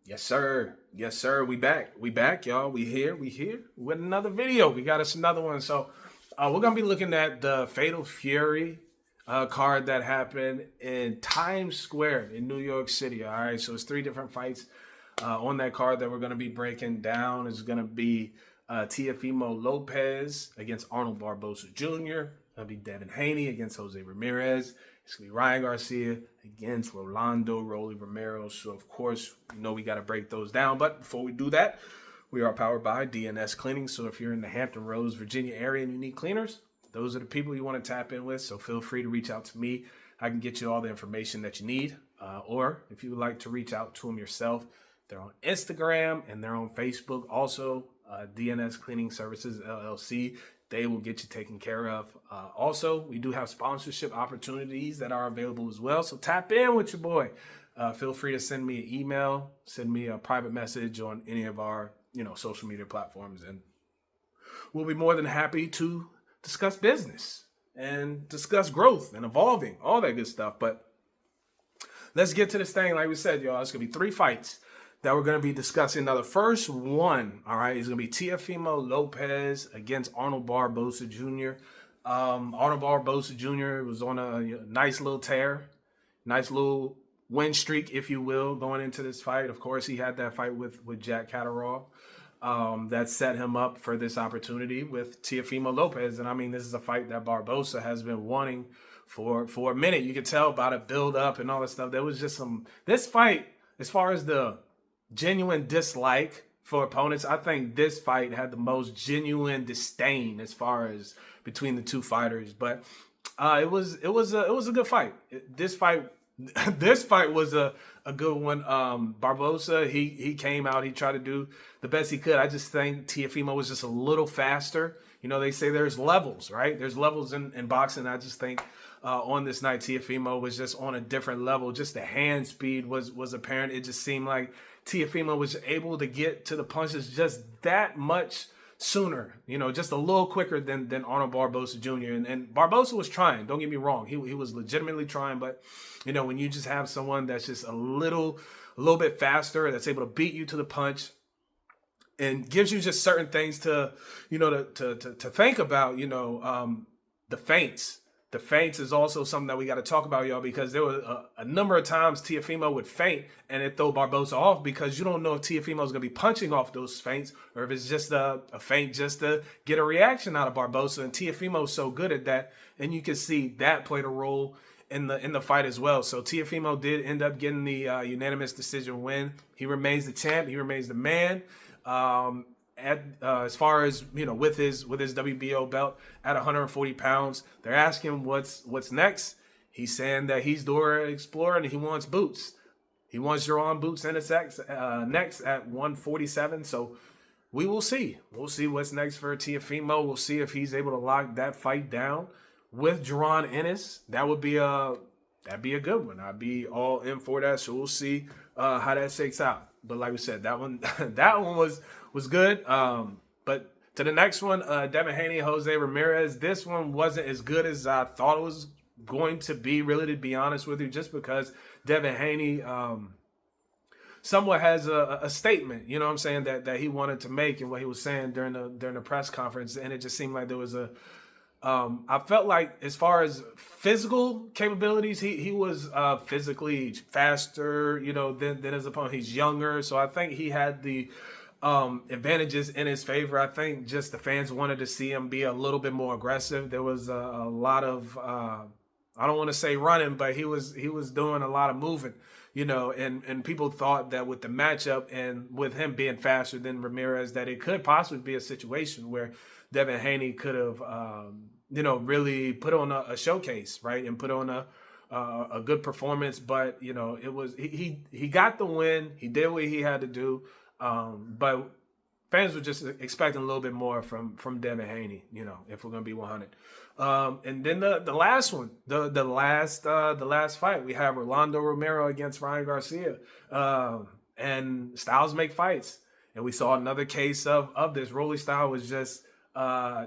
Yes, sir. Yes, sir. We back. We back, y'all. We here. We here with another video. We got us another one. So we're gonna be looking at the Fatal Fury card that happened in Times Square in New York City. All right. So it's three different fights on that card that we're gonna be breaking down. It's gonna be Teofimo Lopez against Arnold Barboza Jr. It'll be Devin Haney against Jose Ramirez. It's going to be Ryan Garcia against Rolando Romero. So, of course, we got to break those down. But before we do that, we are powered by DNS Cleaning. So if you're in the Hampton Roads, Virginia area and you need cleaners, those are the people you want to tap in with. So feel free to reach out to me. I can get you all the information that you need. Or if you would like to reach out to them yourself, they're on Instagram and they're on Facebook. Also, DNS Cleaning Services, LLC. They will get you taken care of. Also, we do have sponsorship opportunities that are available as well. So tap in with your boy. Feel free to send me an email, send me a private message on any of our, social media platforms, and we'll be more than happy to discuss business and discuss growth and evolving, all that good stuff. But let's get to this thing. Like we said, y'all, it's gonna be three fights that we're going to be discussing. Now, the first one, all right, is going to be Teofimo Lopez against Arnold Barboza Jr. Arnold Barboza Jr. was on a nice little tear, nice little win streak, if you will, going into this fight. Of course, he had that fight with Jack Catterall that set him up for this opportunity with Teofimo Lopez. And, I mean, this is a fight that Barboza has been wanting for a minute. You could tell by the build-up and all that stuff. There was just this fight, as far as the genuine dislike for opponents, I think this fight had the most genuine disdain as far as between the two fighters. But it was a good fight. This fight was a good one. Barboza, he came out, he tried to do the best he could. I just think Teofimo was just a little faster. They say there's levels, right? There's levels in boxing. I just think on this night, Teofimo was just on a different level. Just the hand speed was apparent. It just seemed like Teofimo was able to get to the punches just that much sooner, just a little quicker than Arnold Barboza Jr. And Barboza was trying. Don't get me wrong. He was legitimately trying. But, when you just have someone that's just a little bit faster, that's able to beat you to the punch and gives you just certain things to think about, the feints. The feints is also something that we got to talk about, y'all, because there were a number of times Teofimo would feint and it throw Barboza off because you don't know if Teofimo is going to be punching off those feints or if it's just a feint just to get a reaction out of Barboza. And Teofimo is so good at that, and you can see that played a role in the fight as well. So Teofimo did end up getting the unanimous decision win. He remains the champ. He remains the man. As far as with his WBO belt at 140 pounds, they're asking what's next. He's saying that he's Dora Explorer and he wants boots. He wants Jerron Boots in his next at 147. So we will see. We'll see what's next for Teofimo. We'll see if he's able to lock that fight down with Jerron Ennis. That'd be a good one. I'd be all in for that. So we'll see how that shakes out. But like we said, that one was good. But to the next one, Devin Haney, Jose Ramirez. This one wasn't as good as I thought it was going to be, really, to be honest with you, just because Devin Haney somewhat has a statement, what I'm saying, that he wanted to make and what he was saying during the press conference. And it just seemed like there was I felt like as far as physical capabilities, he was physically faster, than his opponent. He's younger, so I think he had the advantages in his favor. I think just the fans wanted to see him be a little bit more aggressive. There was a lot of I don't want to say running, but he was doing a lot of moving, and people thought that with the matchup and with him being faster than Ramirez, that it could possibly be a situation where Devin Haney could have, really put on a showcase, right, and put on a good performance. But it was he got the win. He did what he had to do. But fans were just expecting a little bit more from Devin Haney, if we're gonna be 100. And then the last one, the last fight, we have Rolando Romero against Ryan Garcia. And styles make fights. And we saw another case of this. Rolly style was just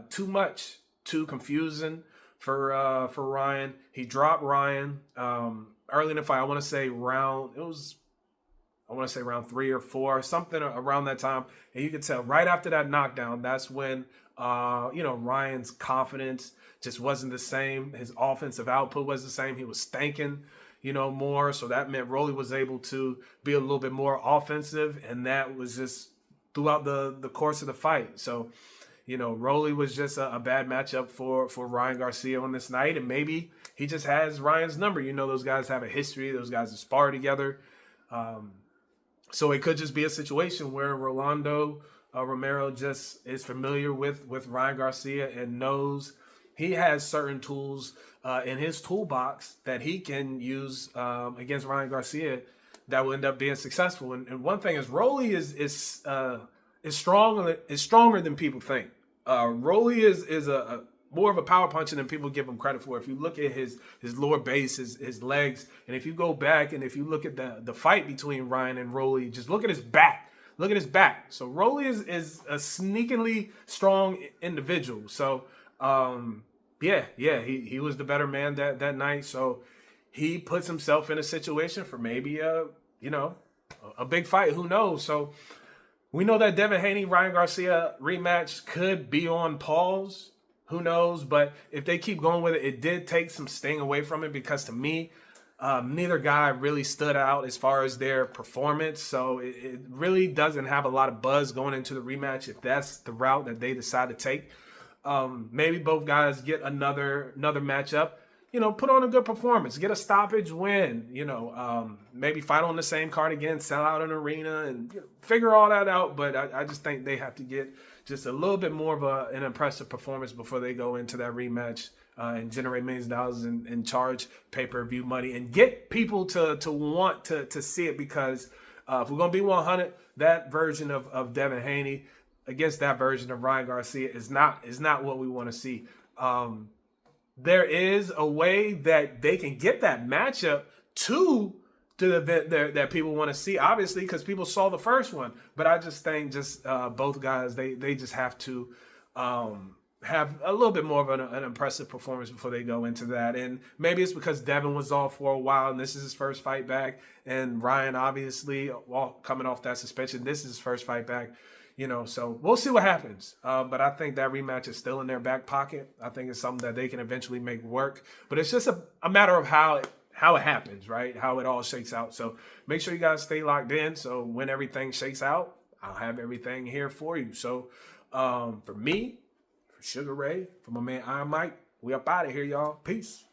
too much, too confusing for Ryan. He dropped Ryan early in the fight. I want to say I want to say around 3 or 4, something around that time. And you could tell right after that knockdown, that's when, Ryan's confidence just wasn't the same. His offensive output was the same. He was thinking, more. So that meant Rolly was able to be a little bit more offensive. And that was just throughout the course of the fight. So, Rolly was just a bad matchup for Ryan Garcia on this night. And maybe he just has Ryan's number. Those guys have a history. Those guys have sparred together. So it could just be a situation where Rolando Romero just is familiar with Ryan Garcia and knows he has certain tools in his toolbox that he can use against Ryan Garcia that will end up being successful. And one thing is, Rolly is stronger than people think. Rolly is a more of a power puncher than people give him credit for. If you look at his lower base, his legs, and if you go back and if you look at the fight between Ryan and Rolly, just look at his back. Look at his back. So Rolly is a sneakily strong individual. So he was the better man that night. So he puts himself in a situation for maybe a big fight. Who knows? So we know that Devin Haney, Ryan Garcia rematch could be on pause. Who knows? But if they keep going with it, it did take some sting away from it because to me, neither guy really stood out as far as their performance. So it really doesn't have a lot of buzz going into the rematch if that's the route that they decide to take. Maybe both guys get another matchup. Put on a good performance, get a stoppage win, maybe fight on the same card again, sell out an arena and figure all that out. But I just think they have to get just a little bit more of an impressive performance before they go into that rematch and generate millions of dollars and charge pay-per-view money and get people to want to see it because if we're going to be 100, that version of Devin Haney against that version of Ryan Garcia is not what we want to see. There is a way that they can get that matchup to the event that people want to see, obviously, because people saw the first one. But I just think both guys, they just have to have a little bit more of an impressive performance before they go into that. And maybe it's because Devin was off for a while and this is his first fight back. And Ryan, obviously, coming off that suspension, this is his first fight back. So we'll see what happens. But I think that rematch is still in their back pocket. I think it's something that they can eventually make work. But it's just a matter of how it happens, right? How it all shakes out. So make sure you guys stay locked in. So when everything shakes out, I'll have everything here for you. So for me, for Sugar Ray, for my man Iron Mike, we up out of here, y'all. Peace.